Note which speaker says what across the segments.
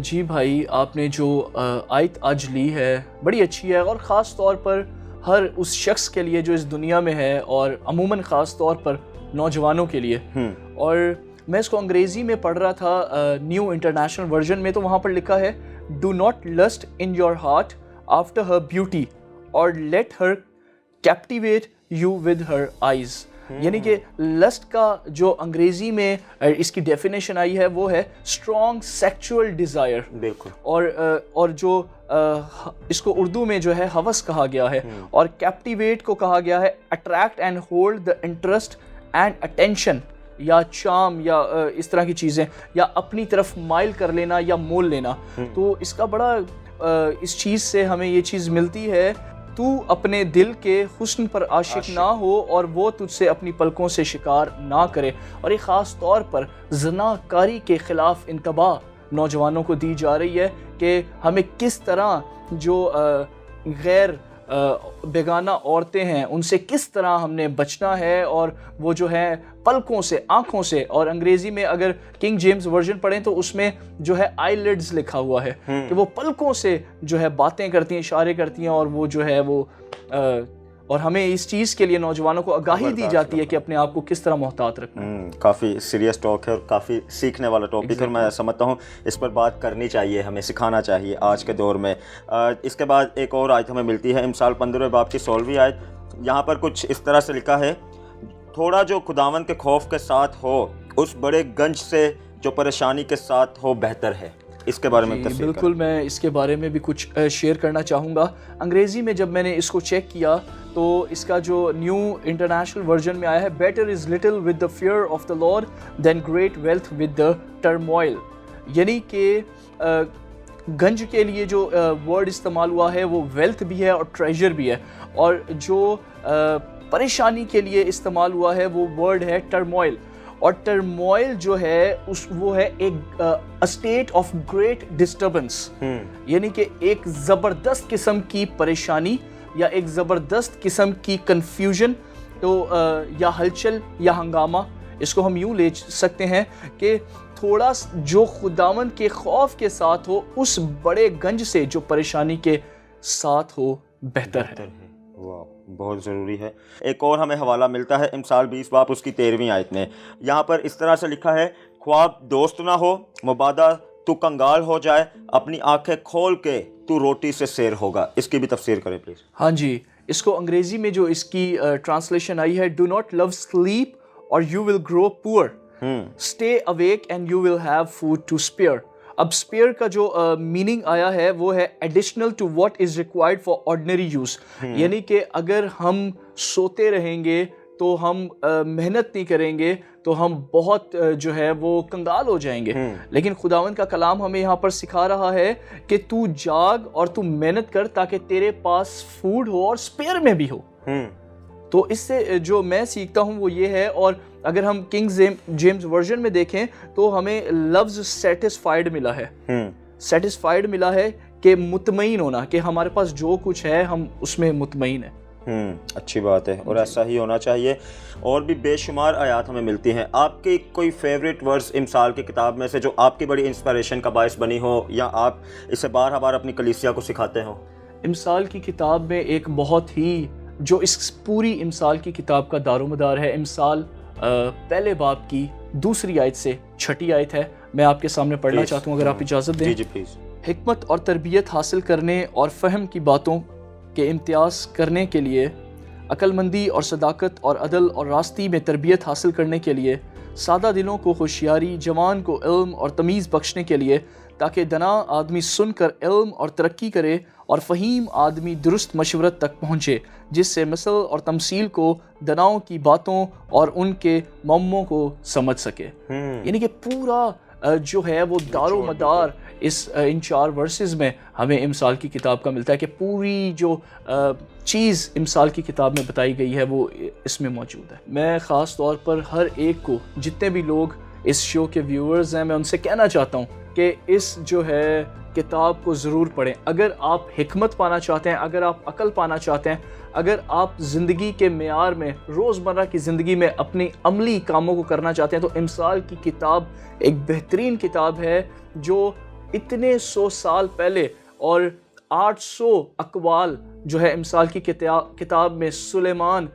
Speaker 1: جی بھائی، آپ نے جو آیت آج لی ہے بڑی اچھی ہے، اور خاص طور پر ہر اس شخص کے لیے جو اس دنیا میں ہے، اور عموماً خاص طور پر نوجوانوں کے لیے. اور میں اس کو انگریزی میں پڑھ رہا تھا نیو انٹرنیشنل ورژن میں، تو وہاں پر لکھا ہے do not lust in your heart after her beauty اور let her captivate you with her eyes. یعنی کہ لسٹ کا جو انگریزی میں اس کی ڈیفینیشن آئی ہے وہ ہے اسٹرانگ سیکچول ڈیزائر.
Speaker 2: بالکل.
Speaker 1: اور جو اس کو اردو میں جو ہے ہوس کہا گیا ہے، اور کیپٹیویٹ کو کہا گیا ہے attract and hold the interest and attention, یا چام، یا اس طرح کی چیزیں، یا اپنی طرف مائل کر لینا یا مول لینا. تو اس کا بڑا اس چیز سے ہمیں یہ چیز ملتی ہے، تو اپنے دل کے حسن پر عاشق نہ ہو اور وہ تجھ سے اپنی پلکوں سے شکار نہ کرے. اور یہ خاص طور پر زنا کاری کے خلاف انتباہ نوجوانوں کو دی جا رہی ہے کہ ہمیں کس طرح جو غیر بیگانہ عورتیں ہیں ان سے کس طرح ہم نے بچنا ہے، اور وہ جو ہے پلکوں سے، آنکھوں سے. اور انگریزی میں اگر کنگ جیمز ورژن پڑھیں تو اس میں جو ہے آئی لیڈز لکھا ہوا ہے کہ وہ پلکوں سے جو ہے باتیں کرتی ہیں، اشارے کرتی ہیں، اور وہ جو ہے وہ اور ہمیں اس چیز کے لیے نوجوانوں کو آگاہی دی جاتی ہے کہ اپنے آپ کو کس طرح محتاط رکھنا ہے.
Speaker 2: کافی سیریس ٹاک ہے اور کافی سیکھنے والا ٹاپک ہے، اور میں سمجھتا ہوں اس پر بات کرنی چاہیے، ہمیں سکھانا چاہیے آج کے دور میں. اس کے بعد ایک اور آیت ہمیں ملتی ہے، امثال 15 باب کی 16ویں آیت. یہاں پر کچھ اس طرح سے لکھا ہے تھوڑا جو خداوند کے خوف کے ساتھ ہو اس بڑے گنج سے جو پریشانی کے ساتھ ہو بہتر ہے. اس کے بارے میں تفصیل
Speaker 1: بالکل، میں اس کے بارے میں بھی کچھ شیئر کرنا چاہوں گا. انگریزی میں جب میں نے اس کو چیک کیا تو اس کا جو نیو انٹرنیشنل ورژن میں آیا ہے better is little with the fear of the Lord than great wealth with the turmoil. یعنی کہ گنج کے لیے جو ورڈ استعمال ہوا ہے وہ ویلتھ بھی ہے اور ٹریجر بھی ہے، اور جو پریشانی کے لیے استعمال ہوا ہے وہ ورڈ ہے ٹرموائل. اور ٹرموائل جو ہے وہ ہے ایک اسٹیٹ آف گریٹ ڈسٹربنس، یعنی کہ ایک زبردست قسم کی پریشانی یا ایک زبردست قسم کی کنفیوژن، تو یا ہلچل یا ہنگامہ. اس کو ہم یوں لے سکتے ہیں کہ تھوڑا جو خداوند کے خوف کے ساتھ ہو اس بڑے گنج سے جو پریشانی کے ساتھ ہو بہتر ہے.
Speaker 2: واہ، بہت ضروری ہے. ایک اور ہمیں حوالہ ملتا ہے امثال 20 باب اس کی 13ویں آیت میں. یہاں پر اس طرح سے لکھا ہے خواب دوست نہ ہو مبادہ تو کنگال ہو جائے، اپنی آنکھیں کھول کے تو روٹی سے سیر ہوگا. اس کی بھی تفسیر کریں پلیز.
Speaker 1: ہاں جی، اس کو انگریزی میں جو اس کی ٹرانسلیشن آئی ہے do not love sleep or you will grow poor, stay awake and you will have food to spare. اب اسپیئر کا جو میننگ آیا ہے وہ ہے additional to what is required for ordinary use. یعنی کہ اگر ہم سوتے رہیں گے تو ہم محنت نہیں کریں گے تو ہم بہت جو ہے وہ کنگال ہو جائیں گے. لیکن خداوند کا کلام ہمیں یہاں پر سکھا رہا ہے کہ تو جاگ اور تو محنت کر تاکہ تیرے پاس فوڈ ہو اور اسپیئر میں بھی ہو. تو اس سے جو میں سیکھتا ہوں وہ یہ ہے. اور اگر ہم کنگ جیمز ورژن میں دیکھیں تو ہمیں لفظ سیٹسفائیڈ ملا ہے. سیٹسفائیڈ ملا ہے کہ مطمئن ہونا، کہ ہمارے پاس جو کچھ ہے ہم اس میں مطمئن ہیں.
Speaker 2: اچھی بات ہے، اور ایسا ہی ہونا چاہیے. اور بھی بے شمار آیات ہمیں ملتی ہیں. آپ کی کوئی فیوریٹ ورس امثال کی کتاب میں سے جو آپ کی بڑی انسپریشن کا باعث بنی ہو، یا آپ اسے بار بار اپنی کلیسیا کو سکھاتے ہو؟
Speaker 1: امثال کی کتاب میں ایک بہت ہی جو اس پوری امثال کی کتاب کا دار و مدار ہے، امثال پہلے باب کی 2 آیت سے 6 آیت ہے. میں آپ کے سامنے پڑھنا چاہتا ہوں اگر آپ اجازت دیں.
Speaker 2: جی پلیز.
Speaker 1: حکمت اور تربیت حاصل کرنے اور فہم کی باتوں کے امتیاز کرنے کے لیے، عقل مندی اور صداقت اور عدل اور راستی میں تربیت حاصل کرنے کے لیے، سادہ دلوں کو ہوشیاری، جوان کو علم اور تمیز بخشنے کے لیے، تاکہ دنا آدمی سن کر علم اور ترقی کرے اور فہیم آدمی درست مشورت تک پہنچے، جس سے مثل اور تمثیل کو، دناؤں کی باتوں اور ان کے معموں کو سمجھ سکے. یعنی کہ پورا جو ہے وہ دار و مدار ان 4 ورسز میں ہمیں امثال کی کتاب کا ملتا ہے کہ پوری جو چیز امثال کی کتاب میں بتائی گئی ہے وہ اس میں موجود ہے. میں خاص طور پر ہر ایک کو، جتنے بھی لوگ اس شو کے ویورز ہیں، میں ان سے کہنا چاہتا ہوں کہ اس جو ہے کتاب کو ضرور پڑھیں. اگر آپ حکمت پانا چاہتے ہیں، اگر آپ عقل پانا چاہتے ہیں، اگر آپ زندگی کے معیار میں، روزمرہ کی زندگی میں اپنی عملی کاموں کو کرنا چاہتے ہیں، تو امثال کی کتاب ایک بہترین کتاب ہے جو اتنے 100 سال پہلے، اور 800 اقوال جو ہے امثال کی کتاب میں سلیمان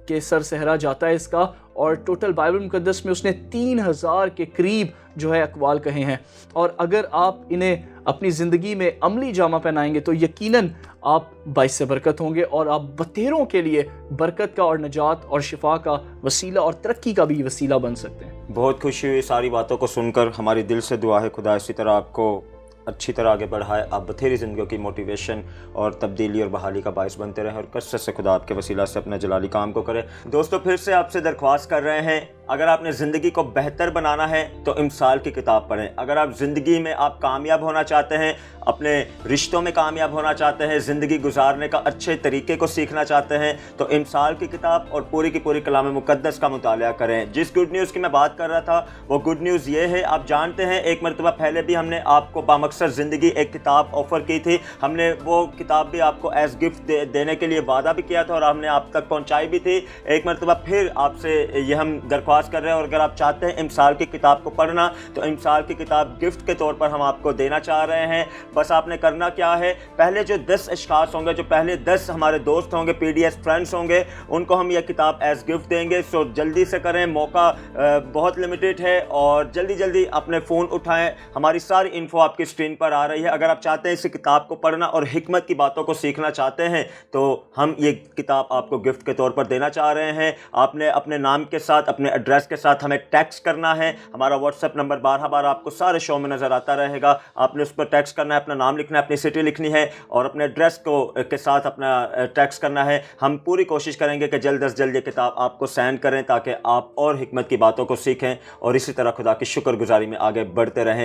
Speaker 1: کے سر صحرا جاتا ہے اس کا، اور ٹوٹل بائبل مقدس میں اس نے 3000 کے قریب جو ہے اقوال کہے ہیں. اور اگر آپ انہیں اپنی زندگی میں عملی جامہ پہنائیں گے تو یقیناً آپ باعث برکت ہوں گے، اور آپ بتیروں کے لیے برکت کا اور نجات اور شفا کا وسیلہ اور ترقی کا بھی وسیلہ بن سکتے ہیں.
Speaker 2: بہت خوشی ہوئی ساری باتوں کو سن کر. ہماری دل سے دعا ہے خدا اسی طرح آپ کو اچھی طرح آگے بڑھائے، آپ بتھیری زندگیوں کی موٹیویشن اور تبدیلی اور بحالی کا باعث بنتے رہیں، اور کثرت سے خدا آپ کے وسیلہ سے اپنا جلالی کام کو کرے. دوستو پھر سے آپ سے درخواست کر رہے ہیں، اگر آپ نے زندگی کو بہتر بنانا ہے تو امثال کی کتاب پڑھیں. اگر آپ زندگی میں آپ کامیاب ہونا چاہتے ہیں، اپنے رشتوں میں کامیاب ہونا چاہتے ہیں، زندگی گزارنے کا اچھے طریقے کو سیکھنا چاہتے ہیں، تو امثال کی کتاب اور پوری کی پوری کلام مقدس کا مطالعہ کریں. جس گڈ نیوز کی میں بات کر رہا تھا وہ گڈ نیوز یہ ہے، آپ جانتے ہیں ایک مرتبہ پہلے بھی ہم نے آپ کو بامقصد زندگی ایک کتاب آفر کی تھی. ہم نے وہ کتاب بھی آپ کو ایز گفٹ دینے کے لیے وعدہ بھی کیا تھا، اور ہم نے آپ تک پہنچائی بھی تھی. ایک مرتبہ پھر آپ سے یہ ہم درخواست کر رہے ہیں، اور اگر آپ چاہتے ہیں امثال کی کتاب کو پڑھنا تو امثال کی کتاب گفٹ کے طور پر ہم آپ کو دینا چاہ رہے ہیں. بس آپ نے کرنا کیا ہے، پہلے جو 10 اشخاص ہوں گے، جو پہلے 10 ہمارے دوست ہوں گے، پی ڈی ایس فرینڈس ہوں گے، ان کو ہم یہ کتاب ایز گفٹ دیں گے. سو جلدی سے کریں، موقع بہت لمیٹڈ ہے، اور جلدی اپنے فون اٹھائیں. ہماری ساری انفو آپ کی اسکرین پر آ رہی ہے. اگر آپ چاہتے ہیں اس کتاب کو پڑھنا اور حکمت کی باتوں کو سیکھنا چاہتے ہیں تو ہم یہ کتاب آپ کو گفٹ کے طور پر دینا چاہ رہے ہیں. آپ نے اپنے نام کے ساتھ، اپنے ایڈریس کے ساتھ ہمیں ٹیکسٹ کرنا ہے. ہمارا واٹس ایپ نمبر 12 بار آپ کو سارے شو میں نظر آتا رہے گا. آپ نے اس پر ٹیکسٹ کرنا ہے، اپنا نام لکھنا ہے، اپنی سٹی لکھنی ہے، اور اپنے ایڈریس کے ساتھ اپنا ٹیکسٹ کرنا ہے. ہم پوری کوشش کریں گے کہ جلد از جلد یہ کتاب آپ کو سینڈ کریں، تاکہ آپ اور حکمت کی باتوں کو سیکھیں اور اسی طرح خدا کی شکر گزاری میں آگے بڑھتے رہیں.